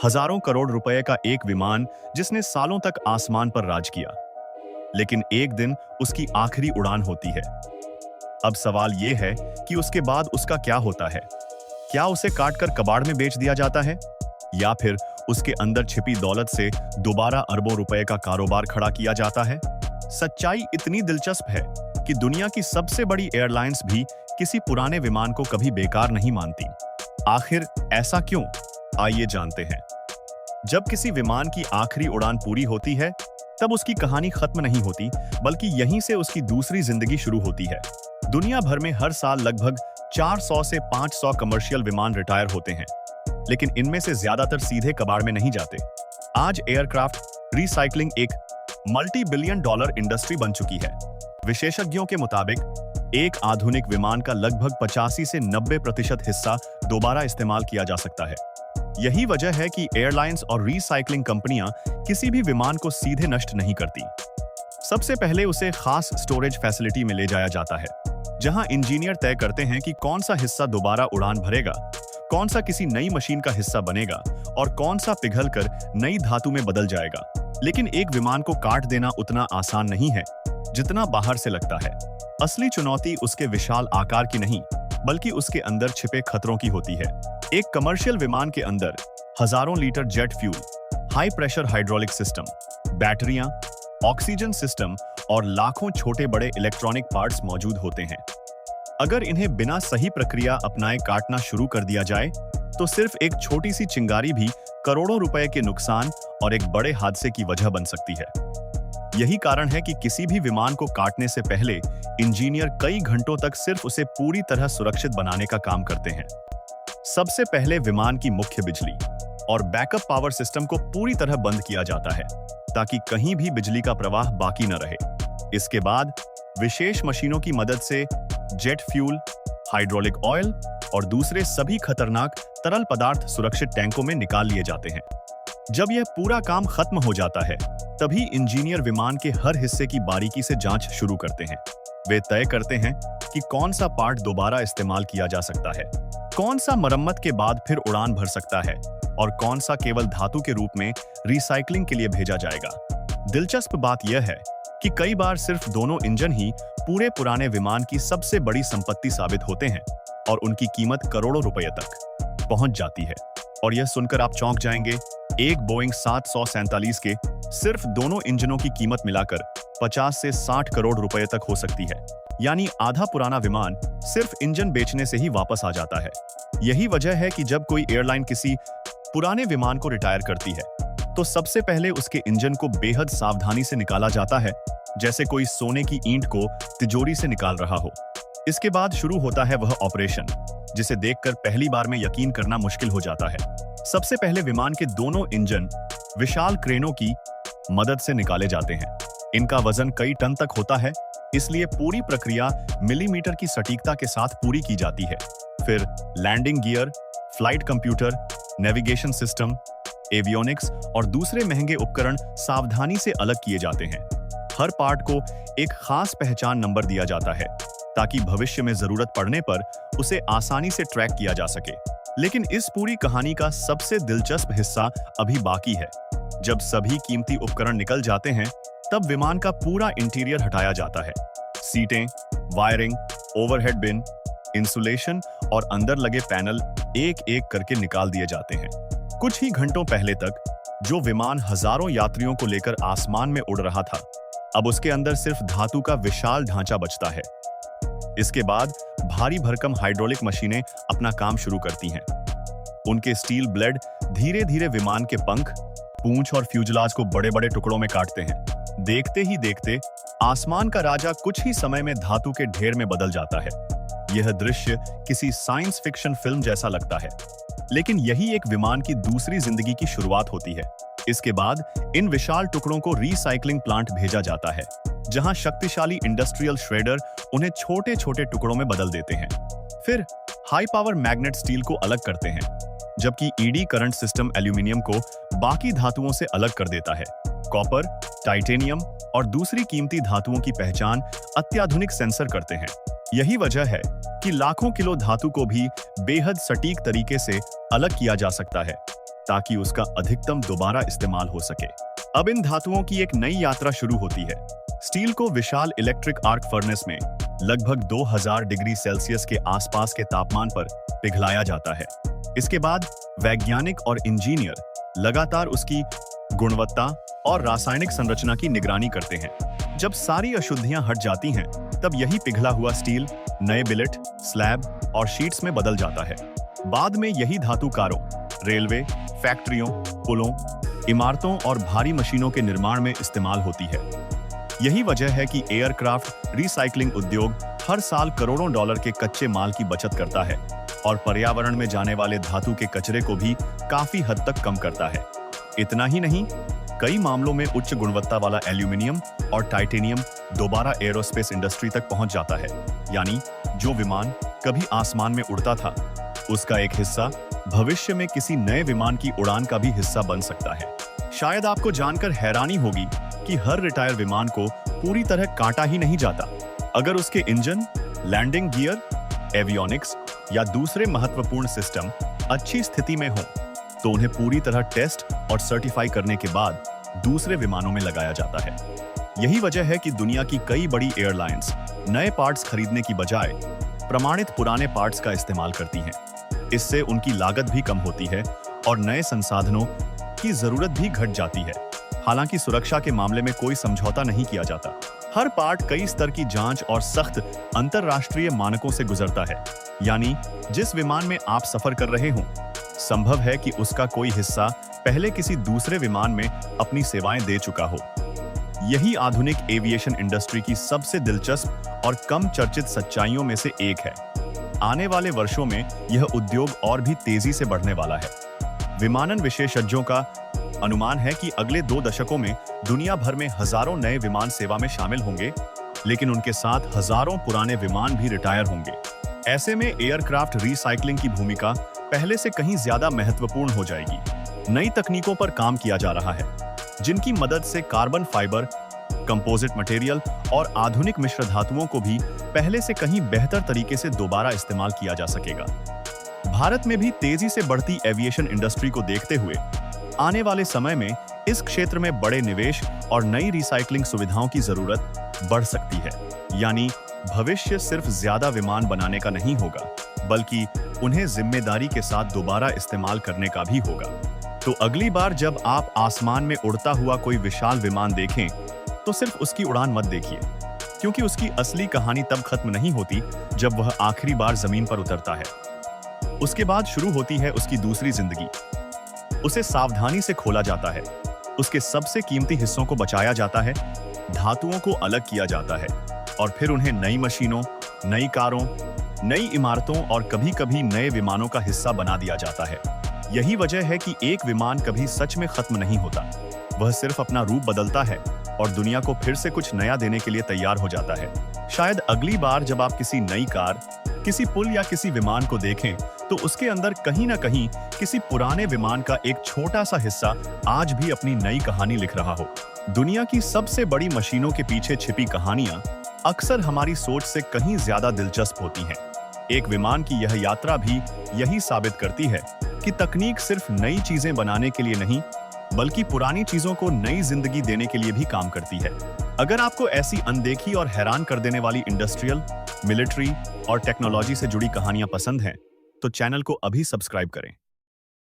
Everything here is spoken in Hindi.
हजारों करोड़ रुपए का एक विमान जिसने सालों तक आसमान पर राज किया। लेकिन एक दिन उसकी आखिरी उड़ान होती है। अब सवाल यह है कि उसके बाद उसका क्या होता है। क्या उसे काटकर कबाड़ में बेच दिया जाता है, या फिर उसके अंदर छिपी दौलत से दोबारा अरबों रुपए का कारोबार खड़ा किया जाता है। सच्चाई इतनी दिलचस्प है कि दुनिया की सबसे बड़ी एयरलाइंस भी किसी पुराने विमान को कभी बेकार नहीं मानती। आखिर ऐसा क्यों, आइए जानते हैं। जब किसी विमान की आखिरी उड़ान पूरी होती है, तब उसकी कहानी खत्म नहीं होती, बल्कि यहीं से उसकी दूसरी जिंदगी शुरू होती है। दुनिया भर में हर साल लगभग 400 से 500 कमर्शियल विमान रिटायर होते हैं, लेकिन इनमें से ज्यादातर सीधे कबाड़ में नहीं जाते। आज एयरक्राफ्ट रिसाइकलिंग एक मल्टी बिलियन डॉलर इंडस्ट्री बन चुकी है। विशेषज्ञों के मुताबिक एक आधुनिक विमान का लगभग 85 से 90% हिस्सा दोबारा इस्तेमाल किया जा सकता है। यही वजह है कि एयरलाइंस और रिसाइकलिंग कंपनियां किसी भी विमान को सीधे नष्ट नहीं करती। सबसे पहले उसे खास स्टोरेज फैसिलिटी में ले जाया जाता है, जहां इंजीनियर तय करते हैं कि कौन सा हिस्सा दोबारा उड़ान भरेगा, कौन सा किसी नई मशीन का हिस्सा बनेगा और कौन सा पिघलकर नई धातु में बदल जाएगा। लेकिन एक विमान को काट देना उतना आसान नहीं है जितना बाहर से लगता है। असली चुनौती उसके विशाल आकार की नहीं, बल्कि उसके अंदर छिपे खतरों की होती है। एक कमर्शियल विमान के अंदर हजारों litre jet fuel, high pressure hydraulic system, बैटरियां, ऑक्सीजन सिस्टम और लाखों छोटे बड़े इलेक्ट्रॉनिक पार्ट्स मौजूद होते हैं। अगर इन्हें बिना सही प्रक्रिया अपनाए काटना शुरू कर दिया जाए, तो सिर्फ एक छोटी सी चिंगारी भी करोड़ों रुपए के नुकसान और एक बड़े हादसे की वजह बन सकती है। यही कारण है कि किसी भी विमान को काटने से पहले इंजीनियर कई घंटों तक सिर्फ उसे पूरी तरह सुरक्षित बनाने का काम करते हैं। सबसे पहले विमान की मुख्य बिजली और बैकअप पावर सिस्टम को पूरी तरह बंद किया जाता है, ताकि कहीं भी बिजली का प्रवाह बाकी न रहे। इसके बाद विशेष मशीनों की मदद से जेट फ्यूल, हाइड्रोलिक ऑयल और दूसरे सभी खतरनाक तरल पदार्थ सुरक्षित टैंकों में निकाल लिए जाते हैं। जब यह पूरा काम खत्म हो जाता है, तभी इंजीनियर विमान के हर हिस्से की बारीकी से जांच शुरू करते हैं। वे तय करते हैं कि कौन सा पार्ट दोबारा इस्तेमाल किया जा सकता है, कौन सा मरम्मत के बाद फिर उड़ान भर सकता है और कौन सा केवल धातु के रूप में रिसाइकलिंग के लिए भेजा जाएगा। दिलचस्प बात यह है कि कई बार सिर्फ दोनों इंजन ही पूरे पुराने विमान की सबसे बड़ी संपत्ति साबित होते हैं और उनकी कीमत करोड़ों रुपए तक पहुंच जाती है। और यह सुनकर आप चौंक जाएंगे, एक बोइंग 747 के सिर्फ दोनों इंजनों की कीमत मिलाकर 50 से 60 करोड़ रुपए तक हो सकती है। यानी आधा पुराना विमान सिर्फ इंजन बेचने से ही वापस आ जाता है। यही वजह है कि जब कोई एयरलाइन किसी पुराने विमान को रिटायर करती है, तो सबसे पहले उसके इंजन को बेहद सावधानी से निकाला जाता है, जैसे कोई सोने की ईंट को तिजोरी से निकाल रहा हो। इसके बाद शुरू होता है वह ऑपरेशन जिसे देखकर पहली बार में यकीन करना मुश्किल हो जाता है। सबसे पहले विमान के दोनों इंजन विशाल क्रेनों की मदद से निकाले जाते हैं। इनका वजन कई टन तक होता है, इसलिए पूरी प्रक्रिया मिलीमीटर की सटीकता के साथ पूरी की जाती है। फिर landing gear, flight computer, navigation system, avionics और दूसरे महंगे उपकरण सावधानी से अलग किए जाते हैं। हर पार्ट को एक खास पहचान नंबर दिया जाता है, ताकि भविष्य में जरूरत पड़ने पर उसे आसानी से ट्रैक किया जा सके। लेकिन इस पूरी कहानी का सबसे दिलचस्प हिस्सा अभी बाकी है। जब सभी कीमती उपकरण निकल जाते हैं, तब विमान का पूरा इंटीरियर हटाया जाता है। सीटें, वायरिंग, ओवरहेड बिन, इंसुलेशन और अंदर लगे पैनल एक एक करके निकाल दिए जाते हैं। कुछ ही घंटों पहले तक जो विमान हजारों यात्रियों को लेकर आसमान में उड़ रहा था, अब उसके अंदर सिर्फ धातु का विशाल ढांचा बचता है। इसके बाद भारी भरकम हाइड्रोलिक मशीनें अपना काम शुरू करती हैं। उनके स्टील ब्लेड धीरे धीरे विमान के पंख, पूंछ और फ्यूजलाज को बड़े बड़े टुकड़ों में काटते हैं। देखते ही देखते आसमान का राजा कुछ ही समय में धातु के ढेर में बदल जाता है। यह दृश्य किसी साइंस फिक्शन फिल्म जैसा लगता है, लेकिन यही एक विमान की दूसरी जिंदगी की शुरुआत होती है। इसके बाद इन विशाल टुकड़ों को रिसाइकलिंग प्लांट भेजा जाता है, जहां शक्तिशाली इंडस्ट्रियल श्रेडर उन्हें छोटे छोटे टुकड़ों में बदल देते हैं। फिर हाई पावर मैग्नेट स्टील को अलग करते हैं, जबकि ईडी करंट सिस्टम एल्यूमिनियम को बाकी धातुओं से अलग कर देता है। कॉपर, टाइटेनियम और दूसरी कीमती धातुओं की पहचान अत्याधुनिक सेंसर करते हैं। यही वजह है कि लाखों किलो धातु को भी बेहद सटीक तरीके से अलग किया जा सकता है। ताकि उसका अधिकतम दोबारा इस्तेमाल हो सके। अब इन धातुओं की एक नई यात्रा शुरू होती है। स्टील को विशाल इलेक्ट्रिक आर्क फर्नेस में लगभग 2000 डिग्री सेल्सियस के आसपास के तापमान पर पिघलाया जाता है। इसके बाद वैज्ञानिक और इंजीनियर लगातार उसकी गुणवत्ता और रासायनिक संरचना की निगरानी करते हैं। जब सारी अशुद्धियां हट जाती हैं, तब यही पिघला हुआ स्टील नए बिलेट, स्लैब और शीट्स में बदल जाता है। बाद में यही धातु कारों, रेलवे, फैक्ट्रियों, पुलों, इमारतों और भारी मशीनों के निर्माण में इस्तेमाल होती है। यही वजह है कि एयरक्राफ्ट रिसाइकलिंग उद्योग हर साल करोड़ों डॉलर के कच्चे माल की बचत करता है और पर्यावरण में जाने वाले धातु के कचरे को भी काफी हद तक कम करता है। इतना ही नहीं, कई मामलों में उच्च गुणवत्ता वाला एल्यूमिनियम और टाइटेनियम दोबारा एरोस्पेस इंडस्ट्री तक पहुंच जाता है। यानी जो विमान कभी आसमान में उड़ता था, उसका एक हिस्सा भविष्य में किसी नए विमान की उड़ान का भी हिस्सा बन सकता है। शायद आपको जानकर हैरानी होगी कि हर रिटायर विमान को पूरी तरह काटा ही नहीं जाता। अगर उसके इंजन, लैंडिंग गियर, एवियोनिक्स या दूसरे महत्वपूर्ण सिस्टम अच्छी स्थिति में हो, तो उन्हें पूरी तरह टेस्ट और सर्टिफाई करने के बाद दूसरे विमानों में लगाया जाता है। यही वजह है कि दुनिया की कई बड़ी एयरलाइंस नए पार्ट्स खरीदने की बजाय प्रमाणित पुराने पार्ट्स का इस्तेमाल करती हैं। इससे उनकी लागत भी कम होती है और नए संसाधनों की जरूरत भी घट जाती है। हालांकि सुरक्षा के मामले में कोई समझौता नहीं किया जाता। हर पार्ट कई स्तर की जांच और सख्त अंतरराष्ट्रीय मानकों से गुजरता है। यानी जिस विमान में आप सफर कर रहे हों, संभव है कि उसका कोई हिस्सा पहले किसी दूसरे विमान में अपनी सेवाएं दे चुका हो। यही आधुनिक एविएशन इंडस्ट्री की सबसे दिलचस्प और कम चर्चित सच्चाइयों में से एक है। आने वाले वर्षों में यह उद्योग और भी तेजी से बढ़ने वाला है। विमानन विशेषज्ञों का अनुमान है कि अगले 2 दशकों में दुनिया भर में हजारों नए विमान सेवा में शामिल होंगे, लेकिन उनके साथ हजारों पुराने विमान भी रिटायर होंगे। ऐसे में एयरक्राफ्ट रिसाइकलिंग की भूमिका पहले से कहीं ज्यादा महत्वपूर्ण हो जाएगी। नई तकनीकों पर काम किया जा रहा है, जिनकी मदद से कार्बन फाइबर, कंपोजिट मटेरियल और आधुनिक मिश्र धातुओं को भी पहले से कहीं बेहतर तरीके से दोबारा इस्तेमाल किया जा सकेगा। भारत में भी तेजी से बढ़ती एविएशन इंडस्ट्री को देखते हुए आने वाले समय में इस क्षेत्र में बड़े निवेश और नई रिसाइकलिंग सुविधाओं की जरूरत बढ़ सकती है। यानी भविष्य सिर्फ ज्यादा विमान बनाने का नहीं होगा, बल्कि उन्हें जिम्मेदारी के साथ दोबारा इस्तेमाल करने का भी होगा। तो अगली बार जब आप आसमान में उड़ता हुआ कोई विशाल विमान देखें, तो सिर्फ उसकी उड़ान मत देखिए, क्योंकि उसकी असली कहानी तब खत्म नहीं होती जब वह आखिरी बार जमीन पर उतरता है। उसके बाद शुरू होती है उसकी दूसरी जिंदगी। उसे सावधानी से खोला जाता है, उसके सबसे कीमती हिस्सों को बचाया जाता है, धातुओं को अलग किया जाता है और फिर उन्हें नई मशीनों, नई कारों, नई इमारतों और कभी-कभी नए विमानों का हिस्सा बना दिया जाता है। यही वजह है कि एक विमान कभी सच में खत्म नहीं होता। वह सिर्फ अपना रूप बदलता है और दुनिया को फिर से कुछ नया देने के लिए तैयार हो जाता है। शायद अगली बार जब आप किसी नई कार, किसी पुल या किसी विमान को देखें, तो उसके अंदर कहीं ना कहीं किसी पुराने विमान का एक छोटा सा हिस्सा आज भी अपनी नई कहानी लिख रहा हो। दुनिया की सबसे बड़ी मशीनों के पीछे छिपी कहानियां अक्सर हमारी सोच से कहीं ज्यादा दिलचस्प होती हैं। एक विमान की यह यात्रा भी यही साबित करती है कि तकनीक सिर्फ नई चीजें बनाने के लिए नहीं, बल्कि पुरानी चीजों को नई जिंदगी देने के लिए भी काम करती है। अगर आपको ऐसी अनदेखी और हैरान कर देने वाली इंडस्ट्रियल, मिलिट्री और टेक्नोलॉजी से जुड़ी कहानियां पसंद हैं, तो चैनल को अभी सब्सक्राइब करें।